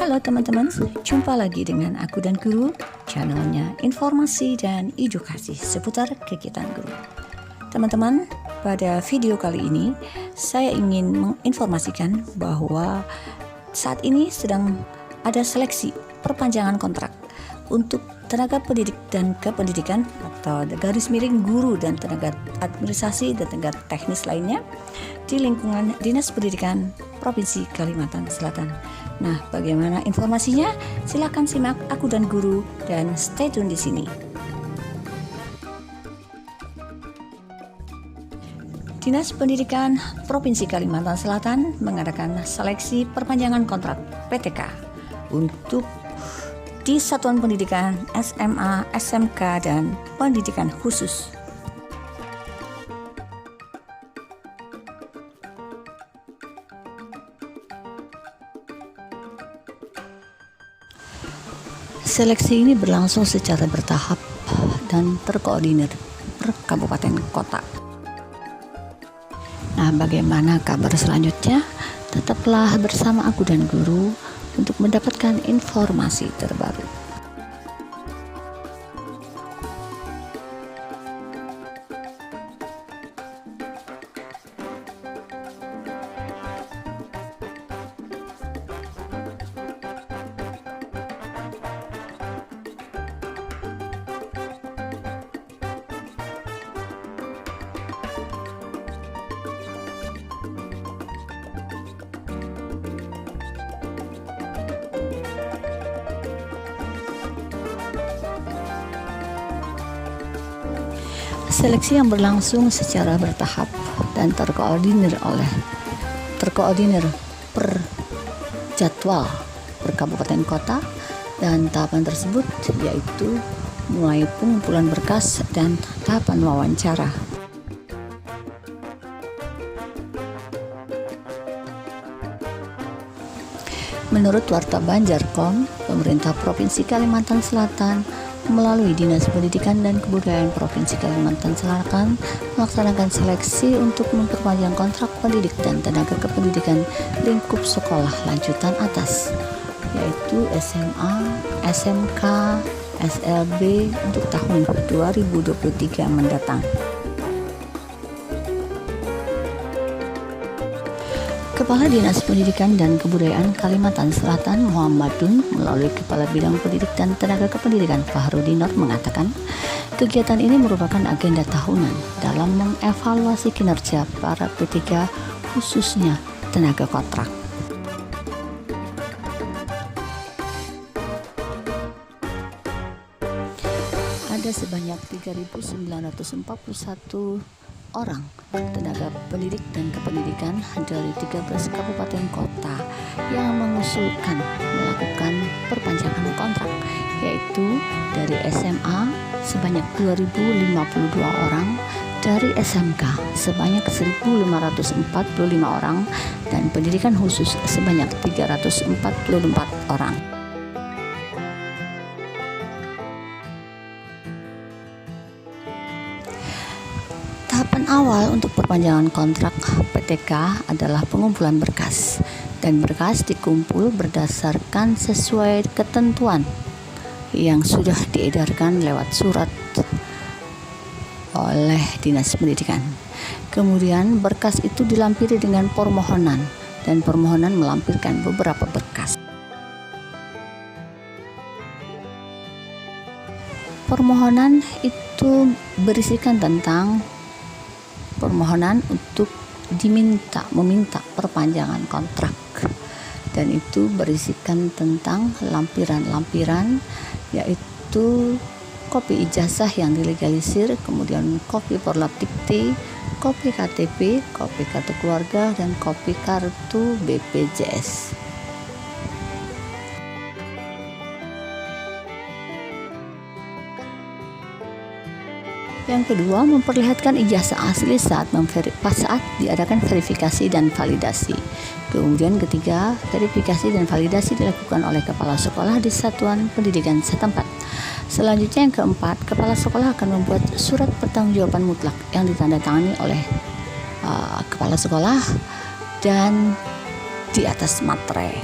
Halo teman-teman, jumpa lagi dengan aku dan guru, channelnya informasi dan edukasi seputar kegiatan guru. Teman-teman, pada video kali ini saya ingin menginformasikan bahwa saat ini sedang ada seleksi perpanjangan kontrak untuk tenaga pendidik dan kependidikan atau garis miring guru dan tenaga administrasi dan tenaga teknis lainnya di lingkungan Dinas Pendidikan Provinsi Kalimantan Selatan. Nah, bagaimana informasinya? Silakan simak aku dan guru dan stay tune di sini. Dinas Pendidikan Provinsi Kalimantan Selatan mengadakan seleksi perpanjangan kontrak PTK untuk di satuan pendidikan SMA, SMK, dan pendidikan khusus. Seleksi ini berlangsung secara bertahap dan terkoordinir per kabupaten kota. Nah, bagaimana kabar selanjutnya? Tetaplah bersama aku dan guru untuk mendapatkan informasi terbaru. Seleksi yang berlangsung secara bertahap dan terkoordinir per jadwal per kabupaten kota, dan tahapan tersebut yaitu mulai pengumpulan berkas dan tahapan wawancara. Menurut Warta Banjarkom, pemerintah Provinsi Kalimantan Selatan melalui Dinas Pendidikan dan Kebudayaan Provinsi Kalimantan Selatan melaksanakan seleksi untuk memperpanjang kontrak pendidik dan tenaga kependidikan lingkup sekolah lanjutan atas, yaitu SMA, SMK, SLB untuk tahun 2023 mendatang. Kepala Dinas Pendidikan dan Kebudayaan Kalimantan Selatan Muhammadun melalui Kepala Bidang Pendidik dan Tenaga Kependidikan Fahrudinor mengatakan, kegiatan ini merupakan agenda tahunan dalam mengevaluasi kinerja para P3 khususnya tenaga kontrak. Ada sebanyak 3.941 orang tenaga pendidik dan kependidikan dari 13 kabupaten kota yang mengusulkan melakukan perpanjangan kontrak, yaitu dari SMA sebanyak 2.052 orang, dari SMK sebanyak 1.545 orang, dan pendidikan khusus sebanyak 344 orang. Tahapan awal untuk perpanjangan kontrak PTK adalah pengumpulan berkas, dan berkas dikumpul berdasarkan sesuai ketentuan yang sudah diedarkan lewat surat oleh Dinas Pendidikan. Kemudian berkas itu dilampiri dengan permohonan, dan permohonan melampirkan beberapa berkas. Permohonan itu berisikan tentang permohonan untuk meminta perpanjangan kontrak, dan itu berisikan tentang lampiran-lampiran, yaitu kopi ijazah yang dilegalisir, kemudian kopi porlap dikti, kopi KTP, kopi kartu keluarga, dan kopi kartu BPJS. Yang kedua, memperlihatkan ijazah asli saat diadakan verifikasi dan validasi. Kemudian ketiga, verifikasi dan validasi dilakukan oleh kepala sekolah di satuan pendidikan setempat. Selanjutnya yang keempat, kepala sekolah akan membuat surat pertanggungjawaban mutlak yang ditandatangani oleh kepala sekolah dan di atas materai.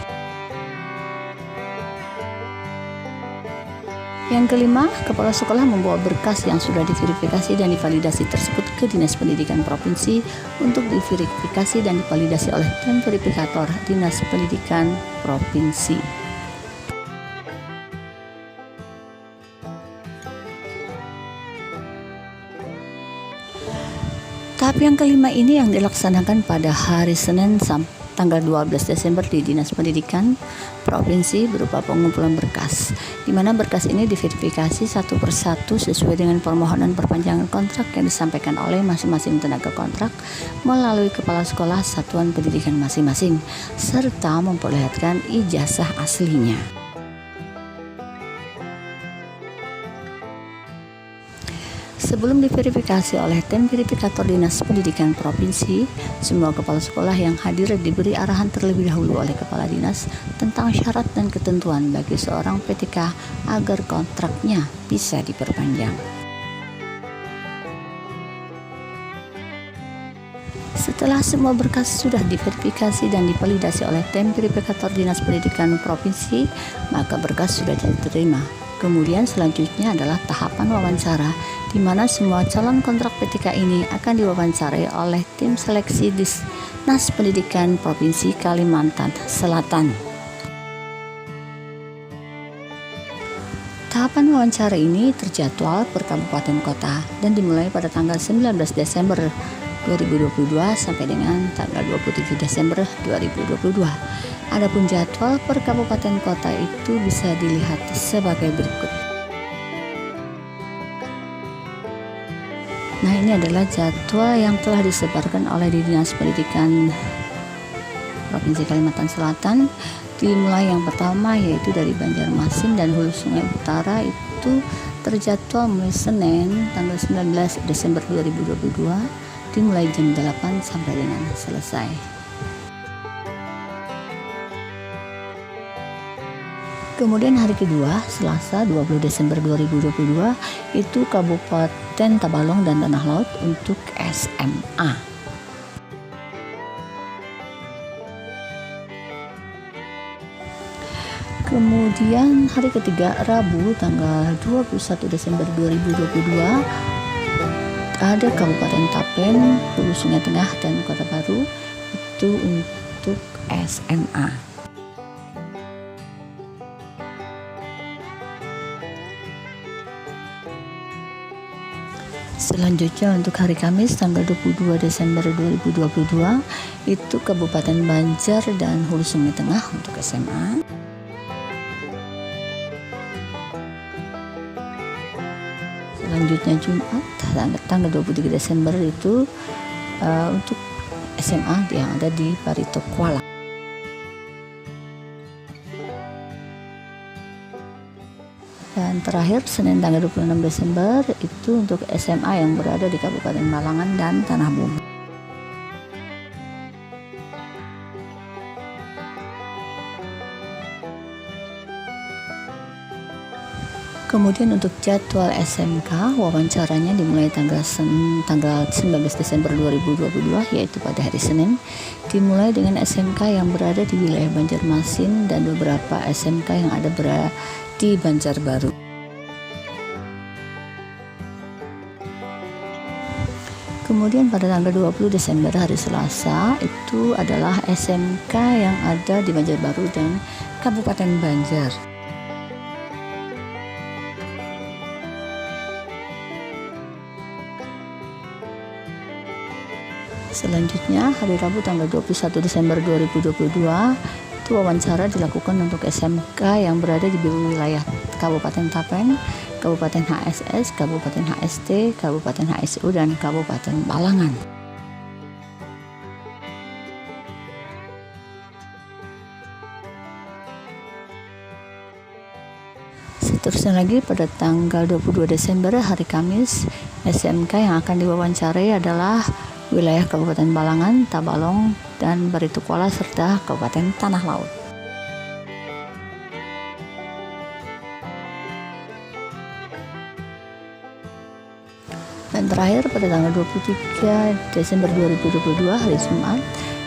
Yang kelima, kepala sekolah membawa berkas yang sudah diverifikasi dan divalidasi tersebut ke Dinas Pendidikan Provinsi untuk diverifikasi dan divalidasi oleh tim verifikator Dinas Pendidikan Provinsi. Tahap yang kelima ini yang dilaksanakan pada hari Senin tanggal 12 Desember di Dinas Pendidikan Provinsi berupa pengumpulan berkas, di mana berkas ini diverifikasi satu persatu sesuai dengan permohonan perpanjangan kontrak yang disampaikan oleh masing-masing tenaga kontrak melalui kepala sekolah satuan pendidikan masing-masing, serta memperlihatkan ijazah aslinya. Sebelum diverifikasi oleh tim verifikator Dinas Pendidikan Provinsi, semua kepala sekolah yang hadir diberi arahan terlebih dahulu oleh kepala dinas tentang syarat dan ketentuan bagi seorang PTK agar kontraknya bisa diperpanjang. Setelah semua berkas sudah diverifikasi dan divalidasi oleh tim verifikator Dinas Pendidikan Provinsi, maka berkas sudah diterima. Kemudian selanjutnya adalah tahapan wawancara, di mana semua calon kontrak PTK ini akan diwawancarai oleh tim seleksi Dinas Pendidikan Provinsi Kalimantan Selatan. Tahapan wawancara ini terjadwal per kabupaten kota dan dimulai pada tanggal 19 Desember 2022 sampai dengan tanggal 27 Desember 2022. Adapun jadwal per kabupaten kota itu bisa dilihat sebagai berikut. Nah, ini adalah jadwal yang telah disebarkan oleh Dinas Pendidikan Provinsi Kalimantan Selatan. Dimulai yang pertama yaitu dari Banjarmasin dan Hulu Sungai Utara itu terjadwal mulai Senin tanggal 19 Desember 2022 dimulai jam 8 sampai dengan selesai. Kemudian hari kedua, Selasa 20 Desember 2022, itu Kabupaten Tabalong dan Tanah Laut untuk SMA. Kemudian hari ketiga, Rabu tanggal 21 Desember 2022, ada Kabupaten Tapen, Hulu Sungai Tengah, dan Kota Baru, itu untuk SMA. Selanjutnya untuk hari Kamis tanggal 22 Desember 2022 itu Kabupaten Banjar dan Hulu Sungai Tengah untuk SMA. Selanjutnya Jumat tanggal 23 Desember itu untuk SMA yang ada di Barito Kuala. Dan terakhir Senin tanggal 26 Desember itu untuk SMA yang berada di Kabupaten Malangan dan Tanah Bumbu. Kemudian untuk jadwal SMK, wawancaranya dimulai tanggal 19 Desember 2022 yaitu pada hari Senin, dimulai dengan SMK yang berada di wilayah Banjarmasin dan beberapa SMK yang ada di Banjarbaru. Kemudian pada tanggal 20 Desember hari Selasa itu adalah SMK yang ada di Banjarbaru dan Kabupaten Banjar. Selanjutnya hari Rabu tanggal 21 Desember 2022 itu wawancara dilakukan untuk SMK yang berada di wilayah Kabupaten Tapen, Kabupaten HSS, Kabupaten HST, Kabupaten HSU, dan Kabupaten Balangan. Seterusnya lagi pada tanggal 22 Desember hari Kamis, SMK yang akan diwawancarai adalah wilayah Kabupaten Balangan, Tabalong, dan Barito Kuala serta Kabupaten Tanah Laut. Dan terakhir pada tanggal 23 Desember 2022 hari Jumat,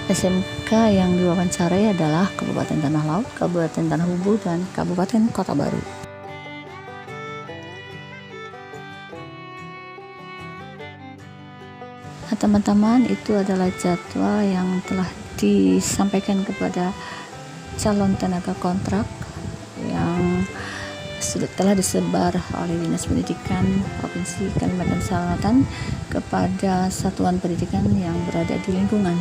SMK yang diwawancarai adalah Kabupaten Tanah Laut, Kabupaten Tanah Bumbu, dan Kabupaten Kota Baru. teman-teman, itu adalah jadwal yang telah disampaikan kepada calon tenaga kontrak yang telah disebar oleh Dinas Pendidikan Provinsi Kalimantan Selatan kepada satuan pendidikan yang berada di lingkungan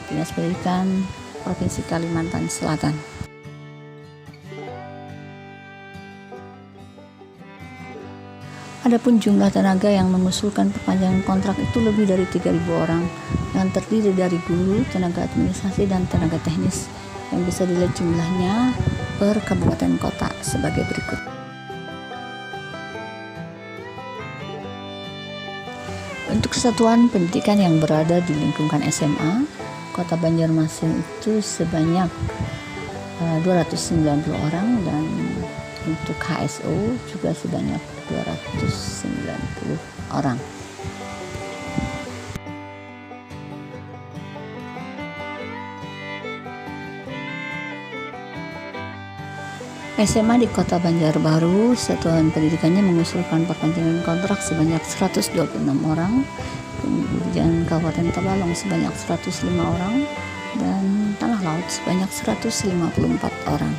Dinas Pendidikan Provinsi Kalimantan Selatan. Adapun jumlah tenaga yang mengusulkan perpanjangan kontrak itu lebih dari 3.000 orang, yang terdiri dari guru, tenaga administrasi, dan tenaga teknis, yang bisa dilihat jumlahnya per kabupaten kota sebagai berikut. Untuk satuan pendidikan yang berada di lingkungan SMA, Kota Banjarmasin itu sebanyak 290 orang, dan untuk HSO juga sebanyak 290 orang. SMA di Kota Banjarbaru, satuan pendidikannya mengusulkan perpanjangan kontrak sebanyak 126 orang, kemudian Kabupaten Tabalong sebanyak 105 orang, dan Tanah Laut sebanyak 154 orang.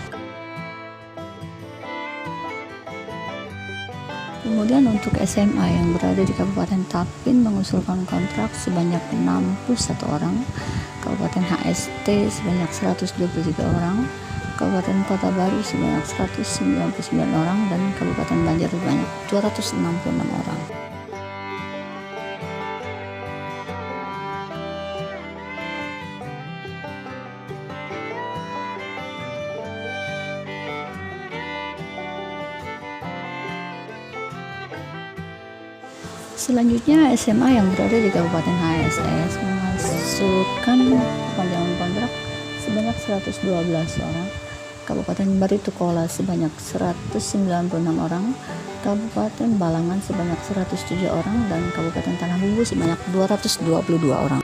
Kemudian untuk SMA yang berada di Kabupaten Tapin mengusulkan kontrak sebanyak 61 orang, Kabupaten HST sebanyak 123 orang, Kabupaten Kota Baru sebanyak 199 orang, dan Kabupaten Banjar sebanyak 266 orang. Selanjutnya SMA yang berada di Kabupaten HSS memasukkan perpanjangan kontrak sebanyak 112 orang, Kabupaten Baritokola sebanyak 196 orang, Kabupaten Balangan sebanyak 107 orang, dan Kabupaten Tanah Bumbu sebanyak 222 orang.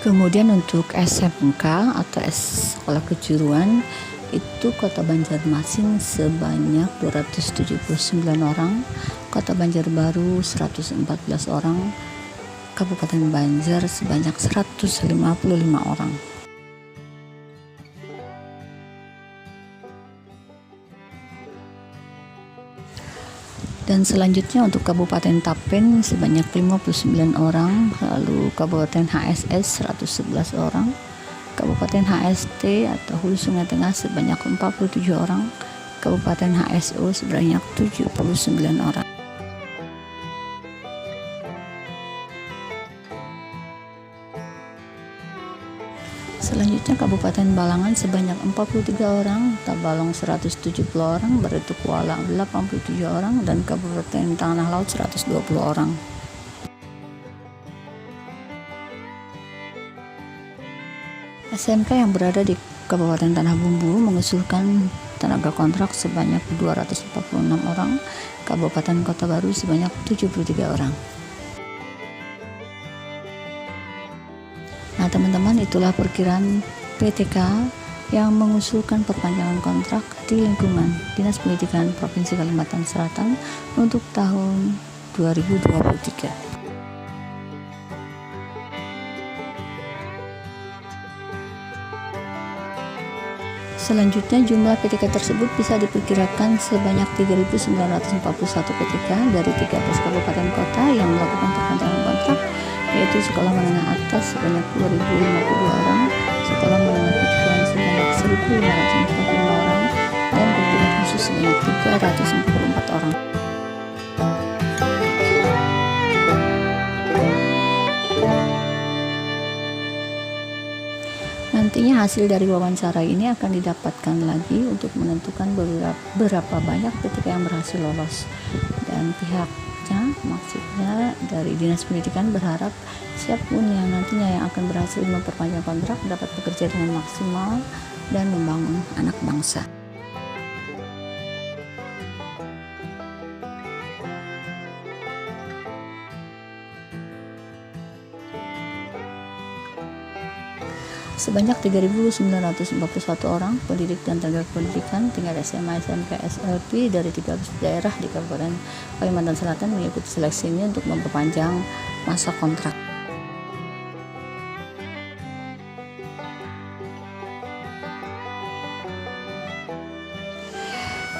Kemudian untuk SMK atau sekolah kejuruan itu Kota Banjarmasin sebanyak 279 orang, Kota Banjarbaru 114 orang, Kabupaten Banjar sebanyak 155 orang. Dan selanjutnya untuk Kabupaten Tapen sebanyak 59 orang, lalu Kabupaten HSS 111 orang, Kabupaten HST atau Hulu Sungai Tengah sebanyak 47 orang, Kabupaten HSO sebanyak 79 orang. Selanjutnya Kabupaten Balangan sebanyak 43 orang, Tabalong 170 orang, Baritokuala 87 orang, dan Kabupaten Tanah Laut 120 orang. SMK yang berada di Kabupaten Tanah Bumbu mengusulkan tenaga kontrak sebanyak 246 orang, Kabupaten Kota Baru sebanyak 73 orang. Nah teman-teman, itulah perkiraan PTK yang mengusulkan perpanjangan kontrak di lingkungan Dinas Pendidikan Provinsi Kalimantan Selatan untuk tahun 2023. Selanjutnya jumlah PTK tersebut bisa diperkirakan sebanyak 3.941 PTK dari 13 kabupaten kota yang melakukan perpanjangan kontrak, yaitu sekolah menengah atas sebanyak 2.052 orang, sekolah menengah kejuruan sebanyak 1.545 orang, dan perguruan khusus sebanyak 344 orang. Nantinya hasil dari wawancara ini akan didapatkan lagi untuk menentukan berapa banyak PTK yang berhasil lolos, dan pihaknya, maksudnya dari Dinas Pendidikan, berharap siapapun yang nantinya yang akan berhasil memperpanjang kontrak dapat bekerja dengan maksimal dan membangun anak bangsa. Sebanyak 3.941 orang pendidik dan tenaga pendidikan tingkat SMA, SMK, SLP dari 13 daerah di Kabupaten Kalimantan Selatan mengikuti seleksi ini untuk memperpanjang masa kontrak.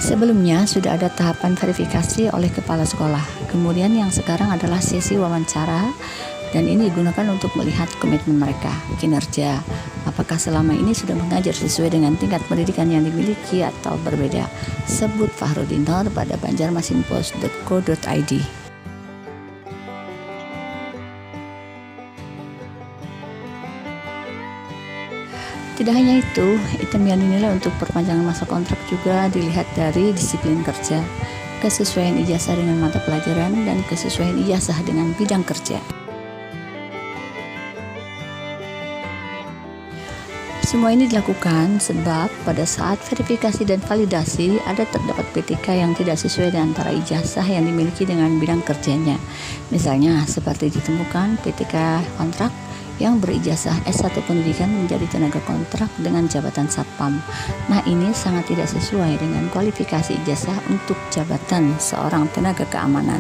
Sebelumnya sudah ada tahapan verifikasi oleh kepala sekolah. Kemudian yang sekarang adalah sesi wawancara, dan ini digunakan untuk melihat komitmen mereka, kinerja, apakah selama ini sudah mengajar sesuai dengan tingkat pendidikan yang dimiliki atau berbeda. Sebut Fahrudin Nur pada banjarmasinpost.co.id. Tidak hanya itu, item yang dinilai untuk perpanjangan masa kontrak juga dilihat dari disiplin kerja, kesesuaian ijazah dengan mata pelajaran, dan kesesuaian ijazah dengan bidang kerja. Semua ini dilakukan sebab pada saat verifikasi dan validasi ada terdapat PTK yang tidak sesuai dengan antara ijazah yang dimiliki dengan bidang kerjanya. Misalnya seperti ditemukan PTK kontrak yang berijazah S1 pendidikan menjadi tenaga kontrak dengan jabatan Satpam. Nah, ini sangat tidak sesuai dengan kualifikasi ijazah untuk jabatan seorang tenaga keamanan.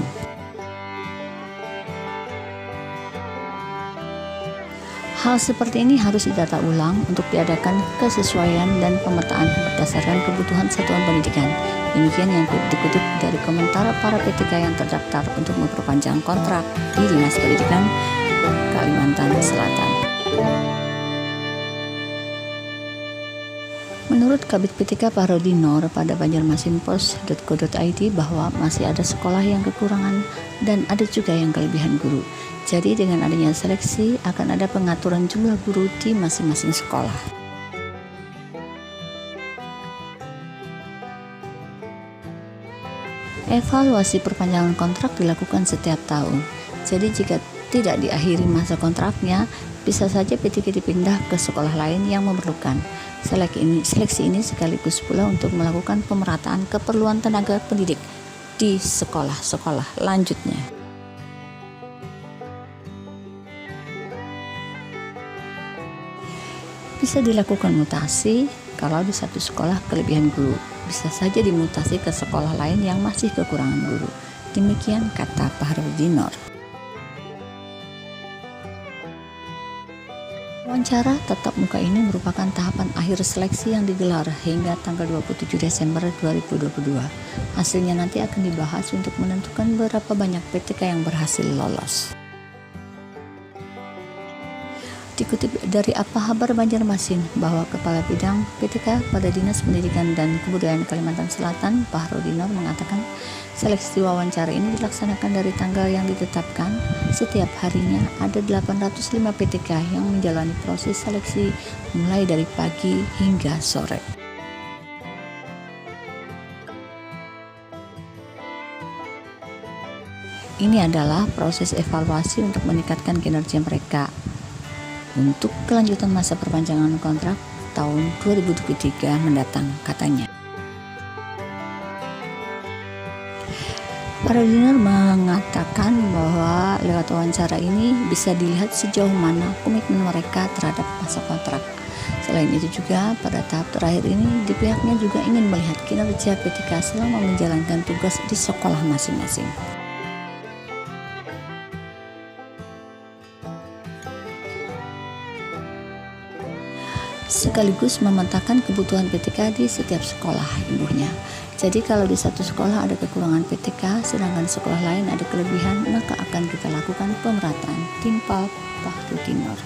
Hal seperti ini harus didata ulang untuk diadakan kesesuaian dan pemetaan berdasarkan kebutuhan satuan pendidikan. Demikian yang dikutip dari komentar para PTK yang terdaftar untuk memperpanjang kontrak di Dinas Pendidikan Kalimantan Selatan. Menurut Kabid PTK Fahrudin Nur pada banjarmasinpost.co.id bahwa masih ada sekolah yang kekurangan dan ada juga yang kelebihan guru. Jadi dengan adanya seleksi akan ada pengaturan jumlah guru di masing-masing sekolah. Evaluasi perpanjangan kontrak dilakukan setiap tahun. Jadi jika tidak diakhiri masa kontraknya, bisa saja PTK dipindah ke sekolah lain yang memerlukan. Seleksi ini sekaligus pula untuk melakukan pemerataan keperluan tenaga pendidik di sekolah-sekolah lanjutnya. Bisa dilakukan mutasi kalau di satu sekolah kelebihan guru. Bisa saja dimutasi ke sekolah lain yang masih kekurangan guru. Demikian kata Fahrudin Nur. Wawancara tatap muka ini merupakan tahapan akhir seleksi yang digelar hingga tanggal 27 Desember 2022. Hasilnya nanti akan dibahas untuk menentukan berapa banyak PTK yang berhasil lolos. Dikutip dari Apa Kabar Banjarmasin bahwa Kepala Bidang PTK pada Dinas Pendidikan dan Kebudayaan Kalimantan Selatan, Fahrudin Nur, mengatakan seleksi wawancara ini dilaksanakan dari tanggal yang ditetapkan. Setiap harinya ada 805 PTK yang menjalani proses seleksi mulai dari pagi hingga sore. Ini adalah proses evaluasi untuk meningkatkan kinerja mereka untuk kelanjutan masa perpanjangan kontrak tahun 2023 mendatang, katanya. Fahrudin Nur mengatakan bahwa lewat wawancara ini bisa dilihat sejauh mana komitmen mereka terhadap masa kontrak. Selain itu juga pada tahap terakhir ini di pihaknya juga ingin melihat kinerja PTK selama menjalankan tugas di sekolah masing-masing. Sekaligus memetakan kebutuhan PTK di setiap sekolah induknya. Jadi kalau di satu sekolah ada kekurangan PTK, sedangkan sekolah lain ada kelebihan, maka akan kita lakukan pemerataan. Timpal Fahrudin Nur.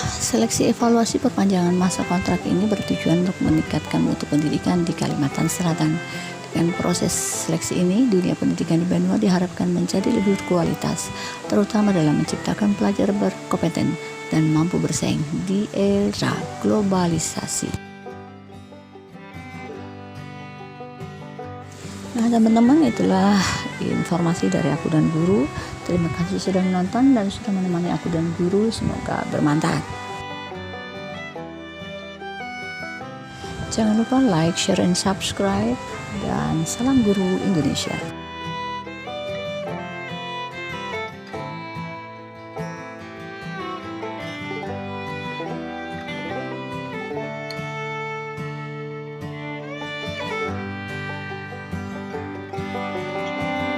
Seleksi evaluasi perpanjangan masa kontrak ini bertujuan untuk meningkatkan mutu pendidikan di Kalimantan Selatan. Dengan proses seleksi ini, dunia pendidikan di Banua diharapkan menjadi lebih berkualitas, terutama dalam menciptakan pelajar berkompeten dan mampu bersaing di era globalisasi. Nah teman-teman, itulah informasi dari aku dan guru. Terima kasih sudah menonton dan sudah menemani aku dan guru. Semoga bermanfaat. Jangan lupa like, share, and subscribe. Dan salam guru Indonesia.